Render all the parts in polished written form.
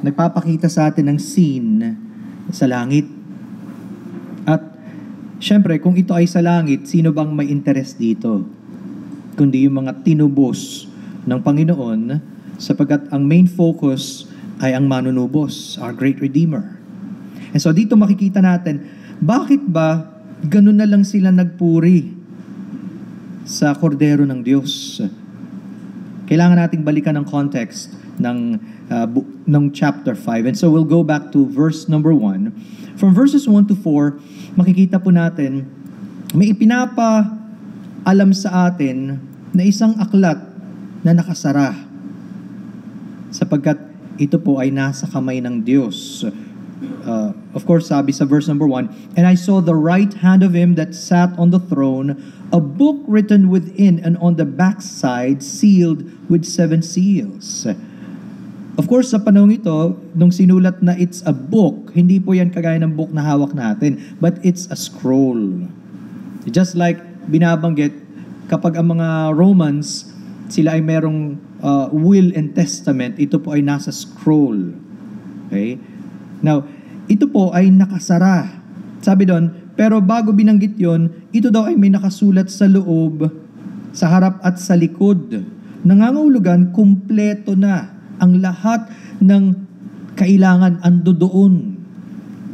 Nagpapakita sa atin ng scene sa langit. At syempre, kung ito ay sa langit, sino bang may interest dito? Kundi yung mga tinubos ng Panginoon, sapagkat ang main focus ay ang manunubos, our great Redeemer. And so dito makikita natin, bakit ba ganun na lang sila nagpuri sa kordero ng Diyos? Kailangan nating balikan ang context ng chapter 5. And so we'll go back to verse number 1. From verses 1 to 4, makikita po natin, may ipinapaalam sa atin na isang aklat na nakasara. Sapagkat ito po ay nasa kamay ng Diyos. Of course, sabi sa verse number 1, "And I saw the right hand of him that sat on the throne, a book written within and on the backside, sealed with 7 seals." Of course, sa panahon ito, nung sinulat na it's a book, hindi po yan kagaya ng book na hawak natin, but it's a scroll. Just like binabanggit, kapag ang mga Romans, sila ay merong will and testament, ito po ay nasa scroll. Okay? Now, ito po ay nakasara. Sabi doon, pero bago binanggit yon, ito daw ay may nakasulat sa loob, sa harap at sa likod. Nangangahulugan, kumpleto na ang lahat ng kailangan ando doon.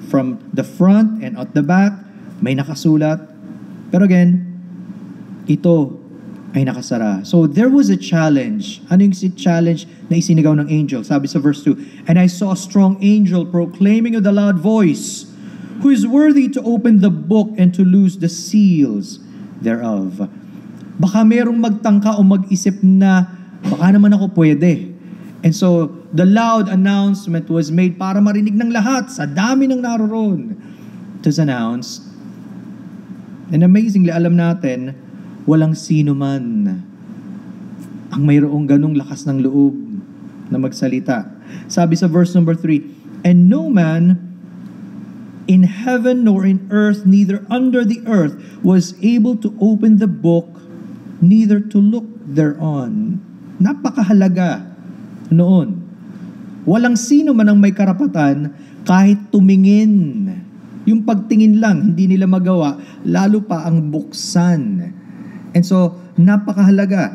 From the front and at the back, may nakasulat. Pero again, ito ay nakasara. So there was a challenge. Ano yung challenge na isinigaw ng angel? Sabi sa verse 2, "And I saw a strong angel proclaiming with a loud voice, who is worthy to open the book and to loose the seals thereof." Baka merong magtangka o mag-isip na, baka naman ako pwede. And so, the loud announcement was made para marinig ng lahat sa dami ng naroon. It was announced. And amazingly, alam natin, walang sino man ang mayroong ganong lakas ng loob na magsalita. Sabi sa verse number 3, "And no man in heaven nor in earth, neither under the earth, was able to open the book, neither to look thereon." Napakahalaga noon. Walang sino man ang may karapatan kahit tumingin. Yung pagtingin lang, hindi nila magawa, lalo pa ang buksan. And so, napakahalaga.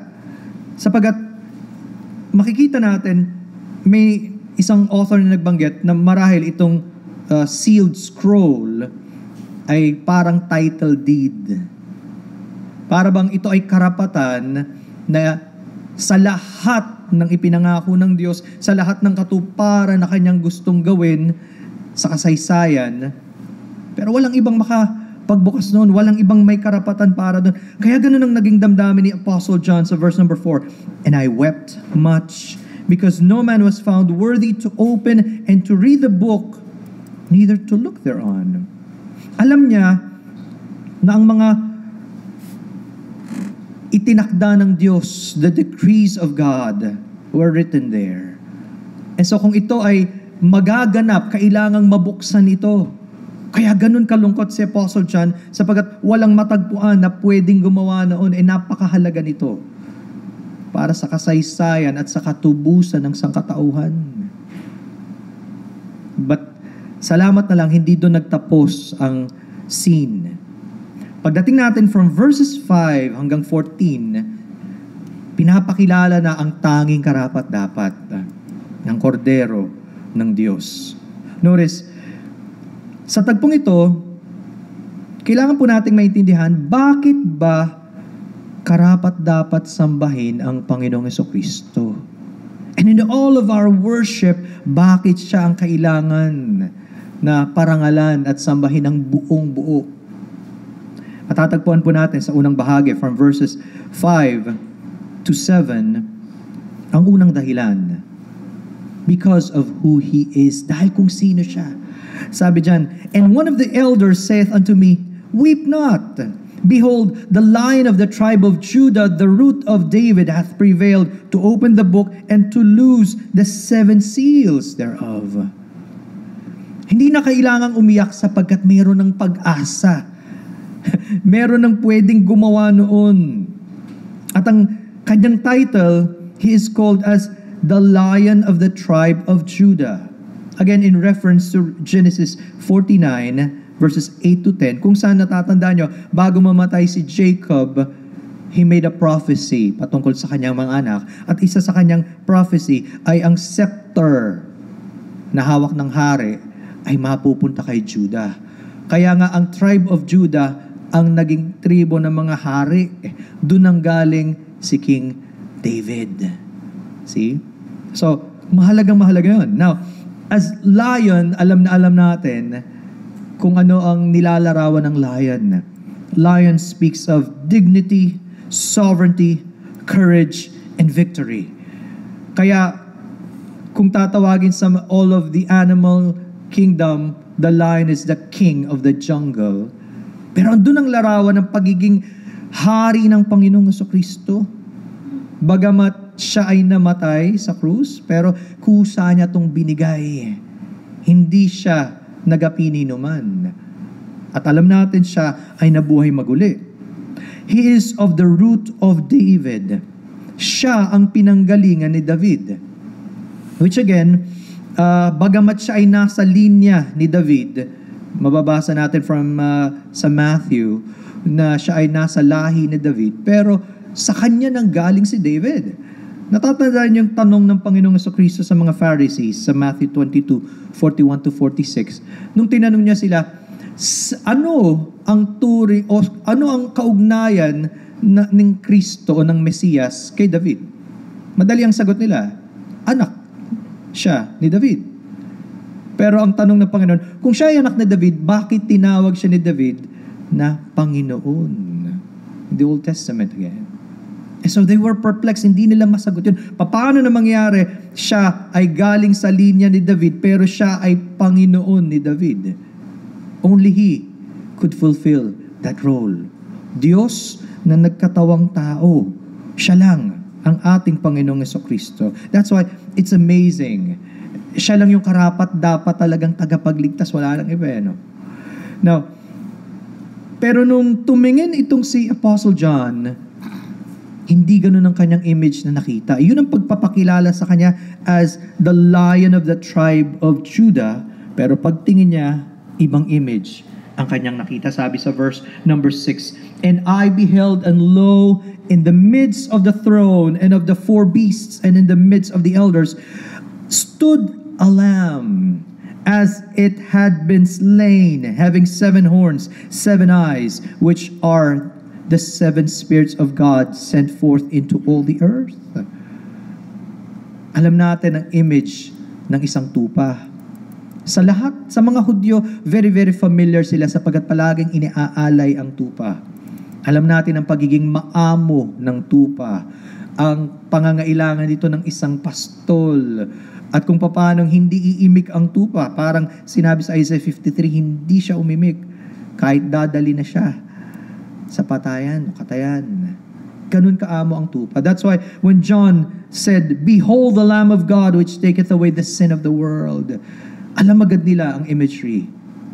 Sapagat makikita natin, may isang author na nagbanggit na marahil itong sealed scroll ay parang title deed. Para bang ito ay karapatan na sa lahat ng ipinangako ng Diyos, sa lahat ng katuparan na kanyang gustong gawin sa kasaysayan, pero walang ibang makapagbukas noon, walang ibang may karapatan para doon. Kaya ganun ang naging damdamin ni Apostle John sa verse number 4, "And I wept much, because no man was found worthy to open and to read the book, neither to look thereon." Alam niya na ang mga itinakda ng Diyos, the decrees of God, were written there. And so kung ito ay magaganap, kailangang mabuksan ito. Kaya ganun kalungkot si Apostle John, sapagkat walang matagpuan na pwedeng gumawa noon, napakahalaga nito para sa kasaysayan at sa katubusan ng sangkatauhan. But salamat na lang, hindi doon nagtapos ang scene. Pagdating natin from verses 5 hanggang 14, pinapakilala na ang tanging karapat-dapat ng kordero ng Diyos. Notice, sa tagpong ito, kailangan po nating maintindihan, bakit ba karapat-dapat sambahin ang Panginoong Jesucristo? And in all of our worship, bakit siya ang kailangan na parangalan at sambahin ng buong buo? Matatagpuan po natin sa unang bahagi from verses 5 to 7 ang unang dahilan. Because of who He is. Dahil kung sino siya. Sabi dyan, "And one of the elders saith unto me, Weep not. Behold, the Lion of the tribe of Judah, the root of David, hath prevailed to open the book and to loose the 7 seals thereof." Hindi na kailangang umiyak sapagkat mayroon ng pag-asa. Meron ng pwedeng gumawa noon. At ang kanyang title, he is called as the Lion of the tribe of Judah. Again, in reference to Genesis 49, verses 8 to 10, kung saan natatandaan nyo, bago mamatay si Jacob, he made a prophecy patungkol sa kanyang mga anak. At isa sa kanyang prophecy ay ang scepter na hawak ng hari ay mapupunta kay Judah. Kaya nga ang tribe of Judah ang naging tribo ng mga hari. Doon ang galing si King David. See? So, mahalaga yun. Now, as lion, alam natin kung ano ang nilalarawan ng lion. Lion speaks of dignity, sovereignty, courage, and victory. Kaya, kung tatawagin sa all of the animal kingdom, the lion is the king of the jungle. Pero andun ang larawan ng pagiging hari ng Panginoong Jesucristo. Bagamat siya ay namatay sa krus, pero kusa niya itong binigay. Hindi siya nagapini naman. At alam natin siya ay nabuhay maguli. He is of the root of David. Siya ang pinanggalingan ni David. Which again, bagamat siya ay nasa linya ni David, mababasa natin from sa Matthew na siya ay nasa lahi ni David, pero sa kanya nang galing si David. Natatandaan yung tanong ng Panginoong Jesucristo sa mga Pharisees sa Matthew 22:41 to 46. Nung tinanong niya sila, ano ang turing o ano ang kaugnayan ng Kristo o ng Mesiyas kay David? Madali ang sagot nila, anak siya ni David. Pero ang tanong ng Panginoon, kung siya ay anak ni David, bakit tinawag siya ni David na Panginoon? In the Old Testament again. And so they were perplexed, hindi nila masagot yun. Paano na mangyari, siya ay galing sa linya ni David, pero siya ay Panginoon ni David? Only He could fulfill that role. Diyos na nagkatawang tao, siya lang ang ating Panginoong Jesucristo. That's why it's amazing. Siya lang yung karapat dapat talagang tagapagligtas. Wala lang iba, no? Now, pero nung tumingin itong si Apostle John, hindi ganun ang kanyang image na nakita. Yun ang pagpapakilala sa kanya as the Lion of the tribe of Judah. Pero pagtingin niya, ibang image ang kanyang nakita. Sabi sa verse number 6, "And I beheld, and lo, in the midst of the throne and of the four beasts and in the midst of the elders stood a lamb, as it had been slain, having 7 horns, 7 eyes, which are the 7 spirits of God sent forth into all the earth." Alam natin ang image ng isang tupa. Sa lahat, sa mga Hudyo, very, very familiar sila sapagkat palaging iniaalay ang tupa. Alam natin ang pagiging maamo ng tupa, ang pangangailangan dito ng isang pastol, at kung paano hindi iimik ang tupa. Parang sinabi sa Isaiah 53, hindi siya umimik kahit dadali na siya sa patayan, katayan. Ganun kaamo ang tupa. That's why when John said, "Behold the Lamb of God which taketh away the sin of the world," alam agad nila ang imagery.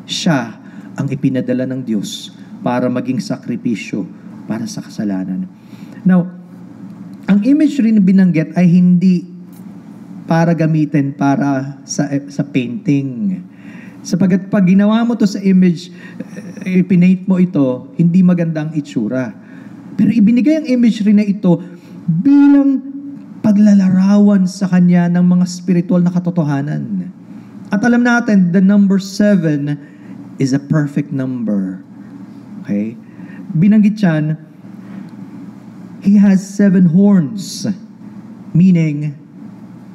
Siya ang ipinadala ng Diyos para maging sakripisyo para sa kasalanan. Now, ang imagery na binanggit ay hindi para gamitin para sa painting. Sapagkat pag ginawa mo to sa image, ipinaint mo ito, hindi magandang itsura. Pero ibinigay ang imagery na ito bilang paglalarawan sa kanya ng mga spiritual na katotohanan. At alam natin, the number 7 is a perfect number. Okay? Binanggit yan, He has 7 horns, meaning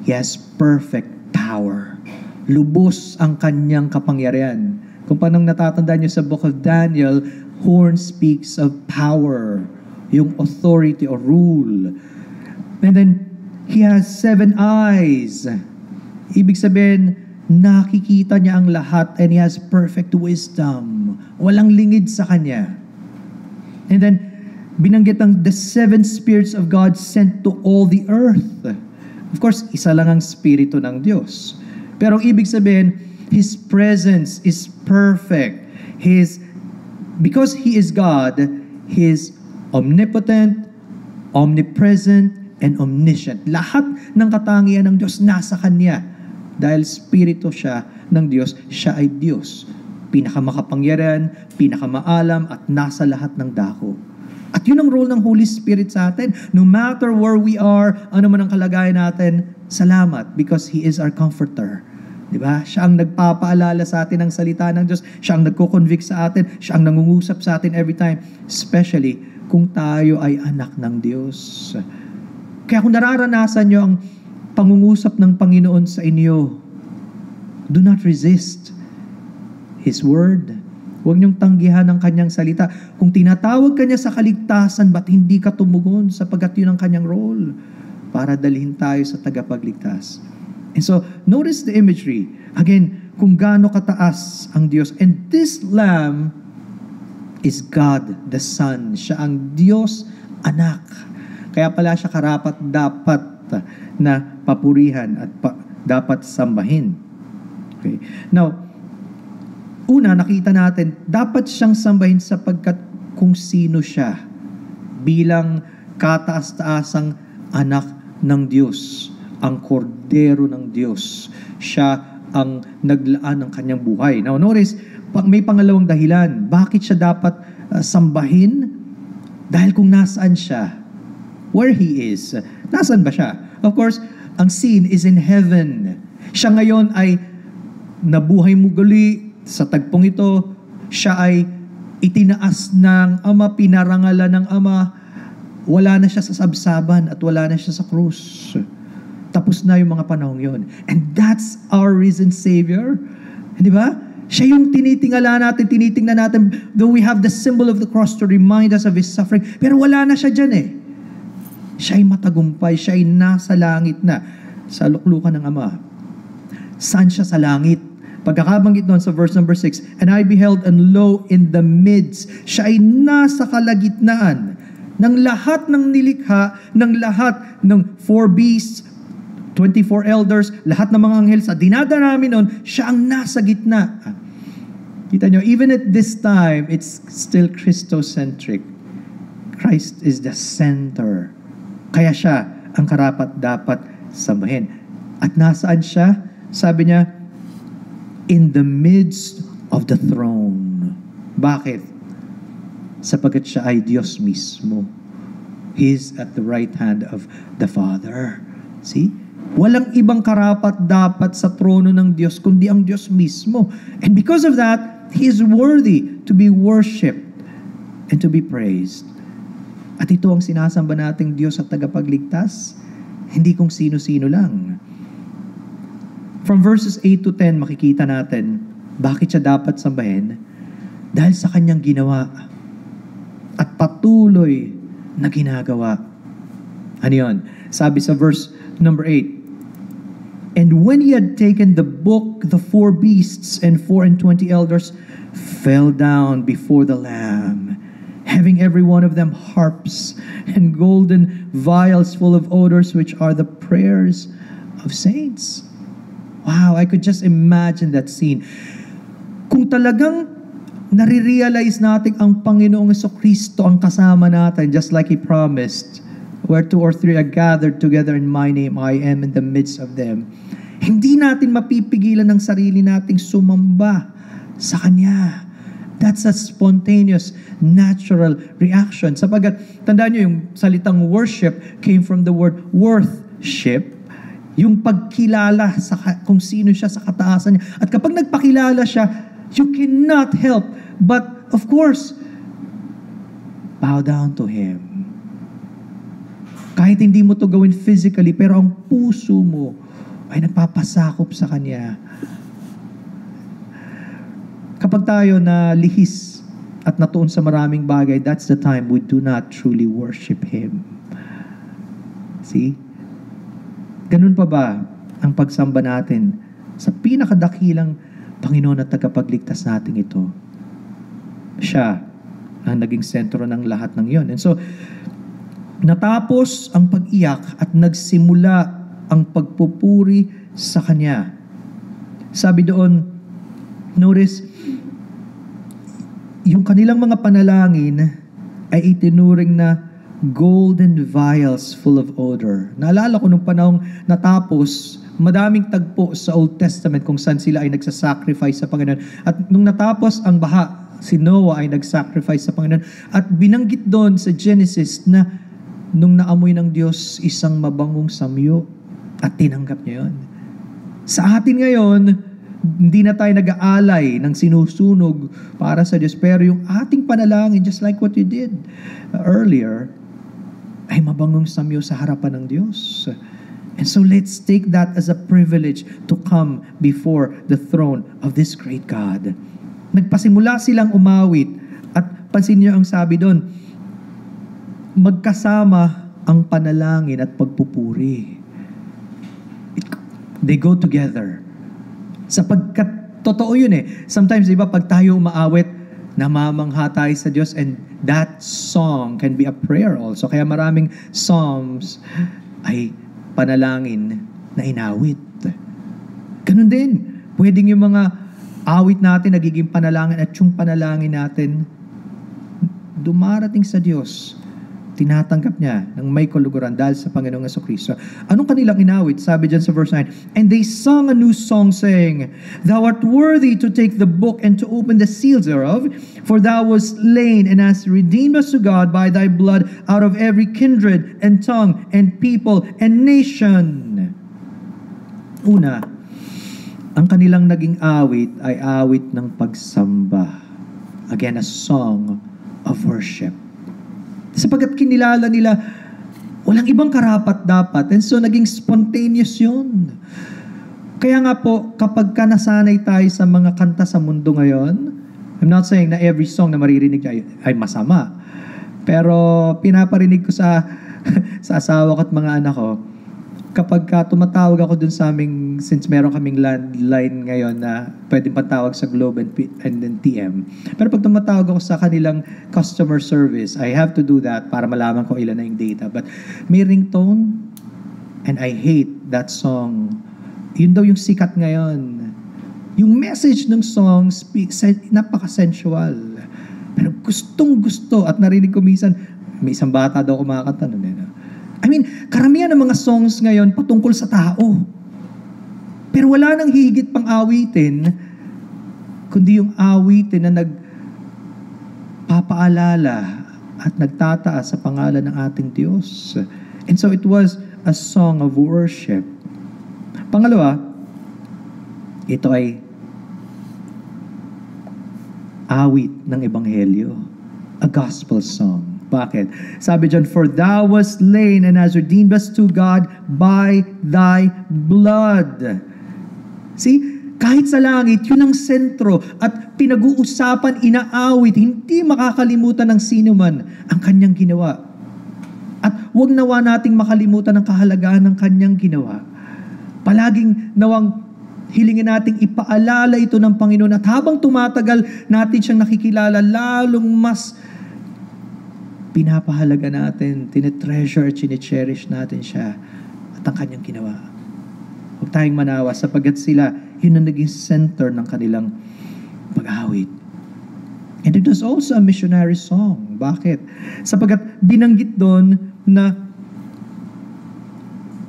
He has perfect power. Lubos ang kanyang kapangyarihan. Kung paano natatandaan niyo sa Book of Daniel, horn speaks of power, yung authority or rule. And then, He has 7 eyes. Ibig sabihin, nakikita niya ang lahat and He has perfect wisdom. Walang lingid sa Kanya. And then, binanggit ang the 7 spirits of God sent to all the earth. Of course, isa lang ang spirito ng Diyos. Pero ibig sabihin, His presence is perfect. Because He is God, He is omnipotent, omnipresent, and omniscient. Lahat ng katangian ng Diyos nasa Kanya. Dahil Espiritu siya ng Diyos, siya ay Diyos. Pinakamakapangyarihan, pinakamaalam, at nasa lahat ng dako. At yun ang role ng Holy Spirit sa atin. No matter where we are, ano man ang kalagayan natin, salamat because He is our comforter. Diba? Siya ang nagpapaalala sa atin ng salita ng Diyos. Siya ang nagko-convict sa atin. Siya ang nangungusap sa atin every time. Especially kung tayo ay anak ng Diyos. Kaya kung nararanasan nyo ang pangungusap ng Panginoon sa inyo, do not resist His Word. Huwag niyong tanggihan ang Kanyang salita. Kung tinatawag ka niya sa kaligtasan, ba't hindi ka tumugon sapagkat yun ang Kanyang role para dalhin tayo sa tagapagligtas. And so, notice the imagery. Again, kung gaano kataas ang Diyos. And this Lamb is God the Son. Siya ang Diyos anak. Kaya pala siya karapat-dapat na papurihan at dapat sambahin. Okay. Now, una, nakita natin, dapat siyang sambahin sapagkat kung sino siya bilang kataas-taasang anak ng Diyos, ang kordero ng Diyos. Siya ang naglaan ng kanyang buhay. Now, notice, may pangalawang dahilan. Bakit siya dapat sambahin? Dahil kung nasaan siya, where He is, nasaan ba siya? Of course, ang scene is in heaven. Siya ngayon ay nabuhay muli. Sa tagpong ito, siya ay itinaas ng Ama, pinarangalan ng Ama. Wala na siya sa sabsaban at wala na siya sa krus. Tapos na yung mga panahong yun. And that's our risen Savior. Di ba? Siya yung tinitingnan natin, though we have the symbol of the cross to remind us of His suffering, pero wala na siya dyan eh. Siya ay matagumpay, siya ay nasa langit na, sa luklukan ng Ama. Saan siya sa langit? Pagkakabanggit doon sa verse number 6, and I beheld, and lo, in the midst, siya ay nasa kalagitnaan ng lahat ng nilikha, ng lahat ng 4 beasts, 24 elders, lahat ng mga anghel sa dinadarami noon, siya ang nasa gitna. Kita nyo, even at this time, it's still Christocentric. Christ is the center. Kaya siya ang karapat-dapat sambahin. At nasaan siya? Sabi niya, in the midst of the throne. Bakit? Sapagkat siya ay Diyos mismo. He is at the right hand of the Father. See? Walang ibang karapat-dapat sa trono ng Diyos kundi ang Diyos mismo. And because of that, He is worthy to be worshipped and to be praised. At ito ang sinasamba nating Diyos at tagapagligtas, hindi kung sino-sino lang. From verses 8 to 10, makikita natin bakit siya dapat sambahin dahil sa kanyang ginawa at patuloy na ginagawa. Ano yun? Sabi sa verse number 8, and when He had taken the book, the 4 beasts and 24 elders fell down before the Lamb, having every one of them harps and golden vials full of odors, which are the prayers of saints. Wow, I could just imagine that scene. Kung talagang nare-realize natin ang Panginoong Jesucristo ang kasama natin, just like He promised, where 2 or 3 are gathered together in My name, I am in the midst of them. Hindi natin mapipigilan ng sarili nating sumamba sa Kanya. That's a spontaneous, natural reaction. Sapagat, tandaan nyo yung salitang worship came from the word worthship, yung pagkilala sa kung sino siya sa kataasan niya. At kapag nagpakilala siya, you cannot help but, of course, bow down to Him. Kahit hindi mo to gawin physically, pero ang puso mo ay nagpapasakop sa Kanya. Kapag tayo na lihis at natuon sa maraming bagay, that's the time we do not truly worship Him. See? Ganun pa ba ang pagsamba natin sa pinakadakilang Panginoon at tagapagligtas natin ito? Siya ang naging sentro ng lahat ng yon. And so, natapos ang pag-iyak at nagsimula ang pagpupuri sa Kanya. Sabi doon, notice, yung kanilang mga panalangin ay itinuring na golden vials full of odor. Naalala ko nung panahong natapos, madaming tagpo sa Old Testament kung saan sila ay nagsasacrifice sa Panginoon. At nung natapos ang baha, si Noah ay nagsacrifice sa Panginoon. At binanggit doon sa Genesis na nung naamoy ng Diyos isang mabangong samyo at tinanggap niya yun. Sa atin ngayon, hindi na tayo nag-aalay ng sinusunog para sa Diyos. Pero yung ating panalangin, just like what you did earlier, ay mabangong samyo sa harapan ng Diyos. And so let's take that as a privilege to come before the throne of this great God. Nagpasimula silang umawit at pansin niyo ang sabi doon, magkasama ang panalangin at pagpupuri. They go together. Sapagkat totoo yun eh. Sometimes, di ba, pag tayo umaawit, namamangha tayo sa Diyos, and that song can be a prayer also. Kaya maraming psalms ay panalangin na inawit. Ganun din. Pwedeng yung mga awit natin nagiging panalangin at yung panalangin natin dumarating sa Diyos. Tinatanggap niya ng may kaluguran dahil sa Panginoong Jesucristo. Anong kanilang inawit? Sabi dyan sa verse 9, and they sung a new song saying, Thou art worthy to take the book and to open the seals thereof, for thou wast slain and hast redeemed us to God by thy blood out of every kindred and tongue and people and nation. Una, ang kanilang naging awit ay awit ng pagsamba. Again, a song of worship. Sapagkat kinilala nila, walang ibang karapat-dapat. And so, naging spontaneous yun. Kaya nga po, kapag ka nasanay tayo sa mga kanta sa mundo ngayon, I'm not saying na every song na maririnig ay masama. Pero, pinaparinig ko sa asawa ko at mga anak ko, kapag ka tumatawag ako dun sa aming, since meron kaming landline ngayon na pwedeng patawag sa Globe and then TM. Pero pag tumatawag ako sa kanilang customer service, I have to do that para malaman ko ilan na yung data. But may ringtone, and I hate that song. Yun daw yung sikat ngayon. Yung message ng song napaka-sensual. Pero gustong gusto, at narinig ko minsan, may isang bata daw kumakanta nun. Karamihan ng mga songs ngayon patungkol sa tao. Pero wala nang higit pang awitin, kundi yung awitin na nagpapaalala at nagtataas sa pangalan ng ating Diyos. And so it was a song of worship. Pangalawa, ito ay awit ng Ebanghelyo. A gospel song. Bakit? Sabi dyan, for thou wast slain and hast redeemed us to God by thy blood. See? Kahit sa langit, yun ang sentro at pinag-uusapan, inaawit, hindi makakalimutan ng sino man ang kanyang ginawa. At huwag nawa nating makalimutan ang kahalagahan ng kanyang ginawa. Palaging nawang hilingin nating ipaalala ito ng Panginoon at habang tumatagal natin siyang nakikilala, lalong mas pinapahalaga natin, tinetreasure, chine-cherish natin siya at ang kanyang ginawa. Huwag tayong manawa sapagkat sila, yun ang naging center ng kanilang pag-awit. And it was also a missionary song. Bakit? Sapagkat binanggit doon na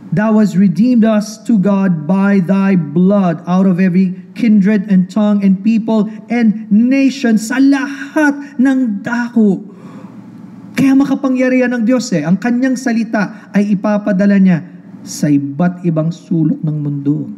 Thou hast redeemed us to God by thy blood out of every kindred and tongue and people and nation, sa lahat ng dako. Kaya makapangyarihan ng Diyos ang kanyang salita ay ipapadala niya sa iba't ibang sulok ng mundo.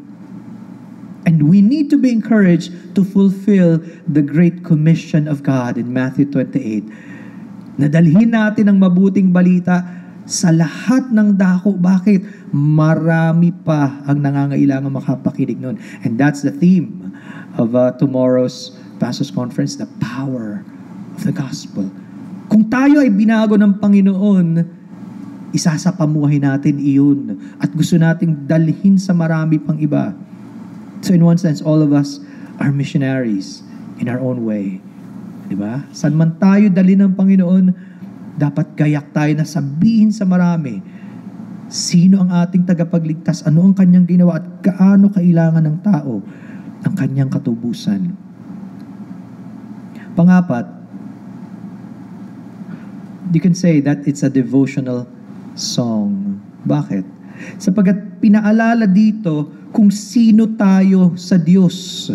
And we need to be encouraged to fulfill the Great Commission of God in Matthew 28. Nadalhin natin ang mabuting balita sa lahat ng dako. Bakit? Marami pa ang nangangailangan makapakinig nun. And that's the theme of tomorrow's Pastors Conference, the power of the gospel. Kung tayo ay binago ng Panginoon, isasapamuhay natin iyon at gusto nating dalhin sa marami pang iba. So in one sense, all of us are missionaries in our own way. Diba? Saan man tayo dalhin ng Panginoon, dapat gayak tayo na sabihin sa marami sino ang ating tagapagligtas, ano ang kanyang ginawa at gaano kailangan ng tao ang kanyang katubusan. Pangapat, you can say that it's a devotional song. Bakit? Sapagkat pinaalala dito kung sino tayo sa Diyos.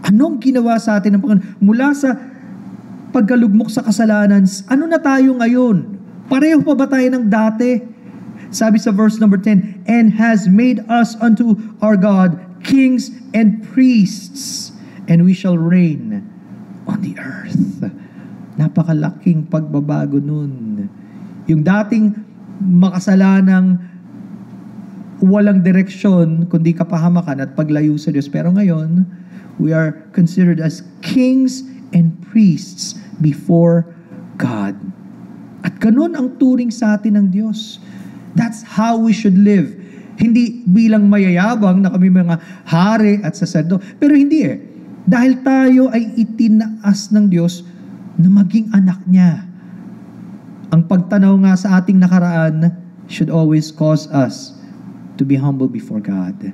Anong ginawa sa atin ng Panginoon? Mula sa pagkalugmok sa kasalanan, ano na tayo ngayon? Pareho pa ba tayo ng dati? Sabi sa verse number 10, and has made us unto our God kings and priests, and we shall reign on the earth. Napakalaking pagbabago nun. Yung dating makasalanang walang direksyon, kundi kapahamakan at paglayo sa Diyos. Pero ngayon, we are considered as kings and priests before God. At ganun ang turing sa atin ng Diyos. That's how we should live. Hindi bilang mayayabang na kami mga hari at saserdo. Pero hindi Dahil tayo ay itinaas ng Diyos na maging anak niya. Ang pagtanaw nga sa ating nakaraan should always cause us to be humble before God.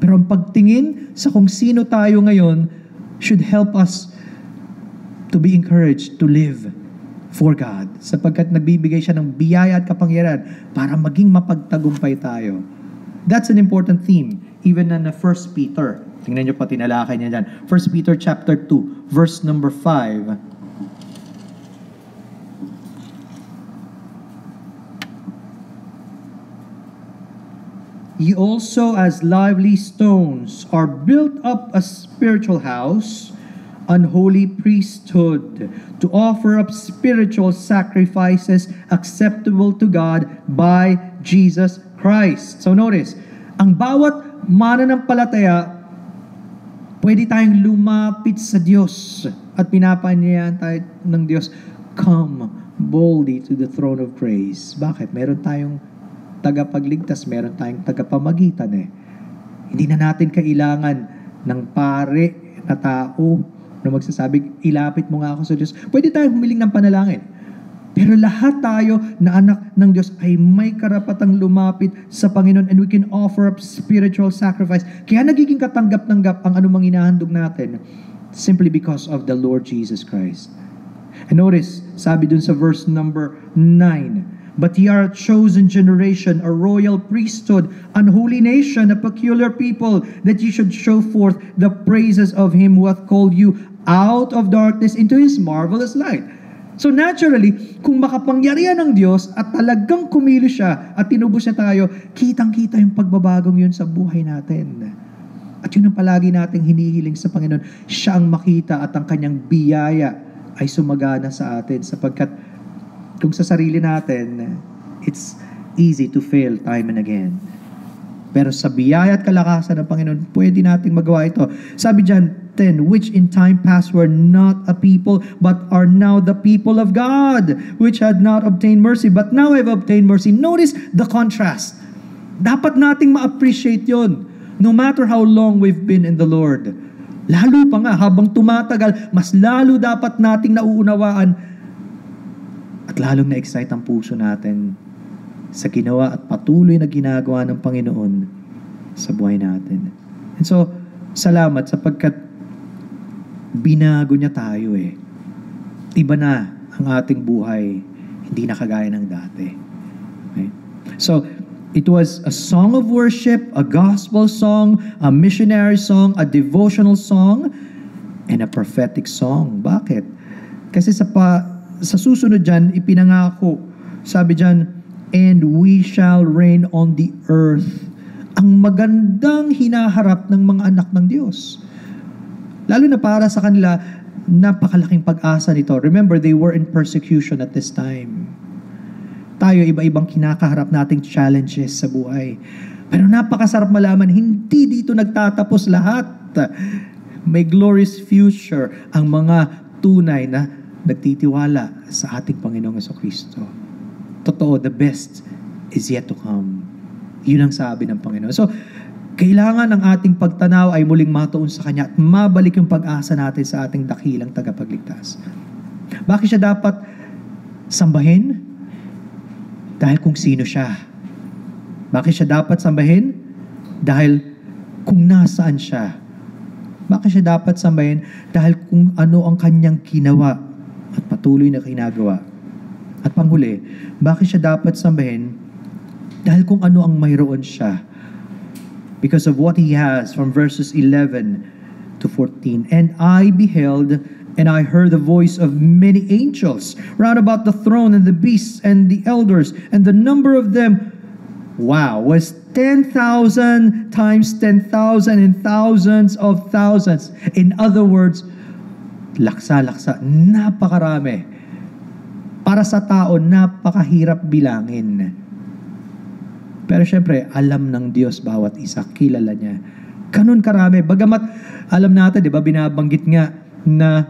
Pero ang pagtingin sa kung sino tayo ngayon should help us to be encouraged to live for God. Sapagkat nagbibigay siya ng biyaya at kapangyarihan para maging mapagtagumpay tayo. That's an important theme, even in 1 Peter. Tingnan niyo pa, tinalakay niya dyan. 1 Peter chapter 2, verse number 5. Ye also as lively stones are built up a spiritual house, an holy priesthood, to offer up spiritual sacrifices acceptable to God by Jesus Christ. So notice, ang bawat mananampalataya, pwede tayong lumapit sa Diyos at pinapanyayahan tayo ng Diyos, come boldly to the throne of grace. Bakit? Meron tayong tagapagligtas, meron tayong tagapamagitan Hindi na natin kailangan ng pare na tao na magsasabi, ilapit mo nga ako sa Diyos. Pwede tayong humiling ng panalangin. Pero lahat tayo na anak ng Diyos ay may karapatang lumapit sa Panginoon, and we can offer up spiritual sacrifice. Kaya nagiging katanggap-tanggap ang anumang inahandog natin simply because of the Lord Jesus Christ. And notice, sabi dun sa verse number 9, but ye are a chosen generation, a royal priesthood, an holy nation, a peculiar people, that ye should show forth the praises of him who hath called you out of darkness into his marvelous light. So naturally, kung makapangyarihan ng Diyos at talagang kumilos siya at tinubos niya tayo, kitang-kita yung pagbabagong yun sa buhay natin. At yun ang palagi nating hinihiling sa Panginoon. Siya ang makita at ang kanyang biyaya ay sumagana sa atin, sapagkat kung sa sarili natin, it's easy to fail time and again. Pero sa biyaya at kalakasan ng Panginoon, pwede nating magawa ito. Sabi dyan, 10, which in time past were not a people, but are now the people of God, which had not obtained mercy, but now have obtained mercy. Notice the contrast. Dapat nating ma-appreciate yon, no matter how long we've been in the Lord. Lalo pa nga, habang tumatagal, mas lalo dapat nating nauunawaan at lalong na-excite ang puso natin sa ginawa at patuloy na ginagawa ng Panginoon sa buhay natin. And so, salamat sapagkat binago niya tayo Iba na ang ating buhay, hindi na kagaya ng dati. Okay? So, it was a song of worship, a gospel song, a missionary song, a devotional song, and a prophetic song. Bakit? Kasi sa susunod dyan, ipinangako, sabi dyan, and we shall reign on the earth. Ang magandang hinaharap ng mga anak ng Diyos. Lalo na para sa kanila, napakalaking pag-asa nito. Remember, they were in persecution at this time. Tayo, iba-ibang kinakaharap nating challenges sa buhay. Pero napakasarap malaman, hindi dito nagtatapos lahat. May glorious future ang mga tunay na nagtitiwala sa ating Panginoong Jesucristo. Totoo, the best is yet to come. Yun ang sabi ng Panginoon. So, kailangan ang ating pagtanaw ay muling matuon sa Kanya at mabalik yung pag-asa natin sa ating dakilang tagapagligtas. Bakit siya dapat sambahin? Dahil kung sino siya. Bakit siya dapat sambahin? Dahil kung nasaan siya. Bakit siya dapat sambahin? Dahil kung ano ang kanyang ginawa at patuloy na ginagawa. At panghuli, bakit siya dapat sambahin? Dahil kung ano ang mayroon siya. Because of what he has, from verses 11 to 14. And I beheld, and I heard the voice of many angels round about the throne, and the beasts and the elders, and the number of them, was 10,000 times 10,000 and thousands of thousands. In other words, laksa-laksa, napakarami. Para sa tao, napakahirap bilangin. Pero syempre, alam ng Diyos bawat isa, kilala niya. Ganun karami. Bagamat, alam natin, di ba, binabanggit nga na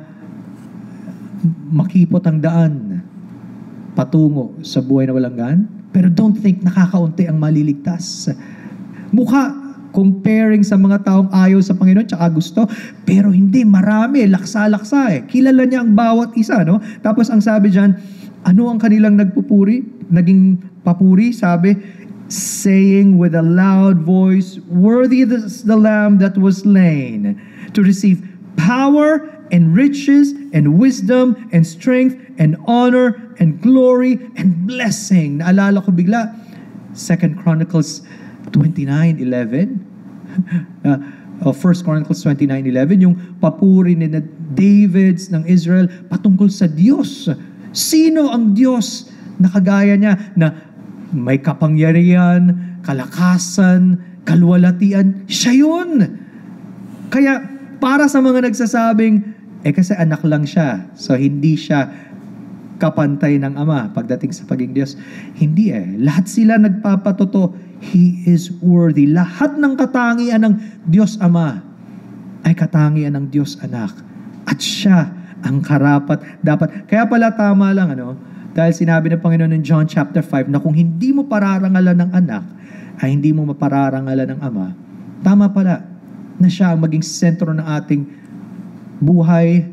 makipot ang daan patungo sa buhay na walang gaan. Pero don't think nakakaunti ang maliligtas. Mukha, comparing sa mga taong ayaw sa Panginoon tsaka gusto, pero hindi, marami, laksa-laksa eh. Kilala niya ang bawat isa, no? Tapos ang sabi dyan, ano ang kanilang naging papuri? Sabi, saying with a loud voice, worthy is the Lamb that was slain to receive power and riches and wisdom and strength and honor and glory and blessing. Naalala ko bigla, 2 Chronicles 29:11. 1 Chronicles 29:11, yung papuri ni Davids ng Israel patungkol sa Diyos. Sino ang Diyos na kagaya niya na may kapangyarihan, kalakasan, kalwalatian? Siya yun. Kaya para sa mga nagsasabing, kasi anak lang siya, so hindi siya kapantay ng Ama pagdating sa pagiging Diyos. Hindi Lahat sila nagpapatoto, He is worthy. Lahat ng katangian ng Diyos Ama ay katangian ng Diyos Anak. At siya ang karapat dapat. Kaya pala tama lang, dahil sinabi ng Panginoon in John chapter 5 na kung hindi mo pararangalan ng anak, ay hindi mo mapararangalan ng Ama. Tama pala na siya ang maging sentro ng ating buhay,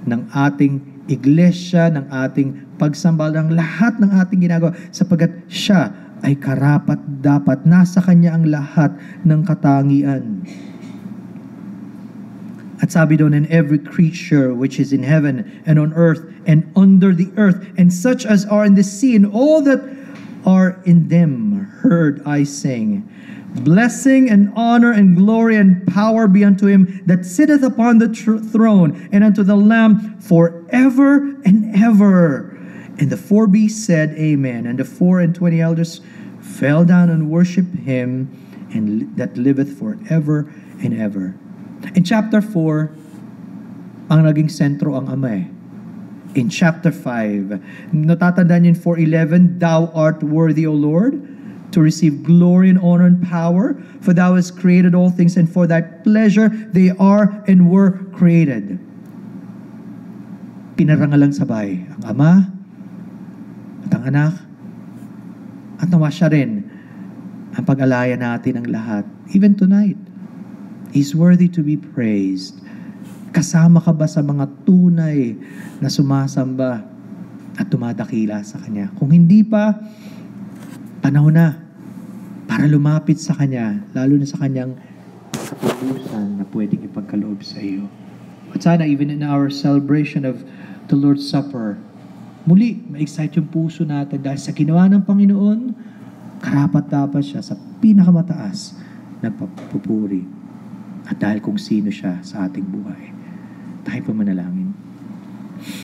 ng ating iglesia, ng ating pagsambal, ng lahat ng ating ginagawa, sapagkat siya ay karapat dapat. Nasa kanya ang lahat ng katangian. At sabi doon, and every creature which is in heaven and on earth and under the earth, and such as are in the sea, and all that are in them, heard I sing, blessing and honor and glory and power be unto him that sitteth upon the throne, and unto the Lamb forever and ever. And the 4 beasts said, Amen. And the 24 elders fell down and worshiped him, and that liveth forever and ever. In chapter 4, ang naging sentro ang Ama In chapter 5, natatandaan niyo in 4:11, Thou art worthy, O Lord, to receive glory and honor and power, for Thou hast created all things, and for Thy pleasure they are and were created. Pinarangalang sabay ang Ama at ang Anak, at nawa siya rin ang pag-alaya natin ng lahat. Even tonight, He's worthy to be praised. Kasama ka ba sa mga tunay na sumasamba at tumadakila sa Kanya? Kung hindi pa, panahon na para lumapit sa Kanya, lalo na sa Kanyang kapupusan na pwedeng ipagkaloob sa iyo. At sana even in our celebration of the Lord's Supper, muli, ma-excite yung puso natin dahil sa ginawa ng Panginoon, karapat-dapat siya sa pinakamataas na papupuri. At dahil kung sino siya sa ating buhay. Tayo pa manalangin.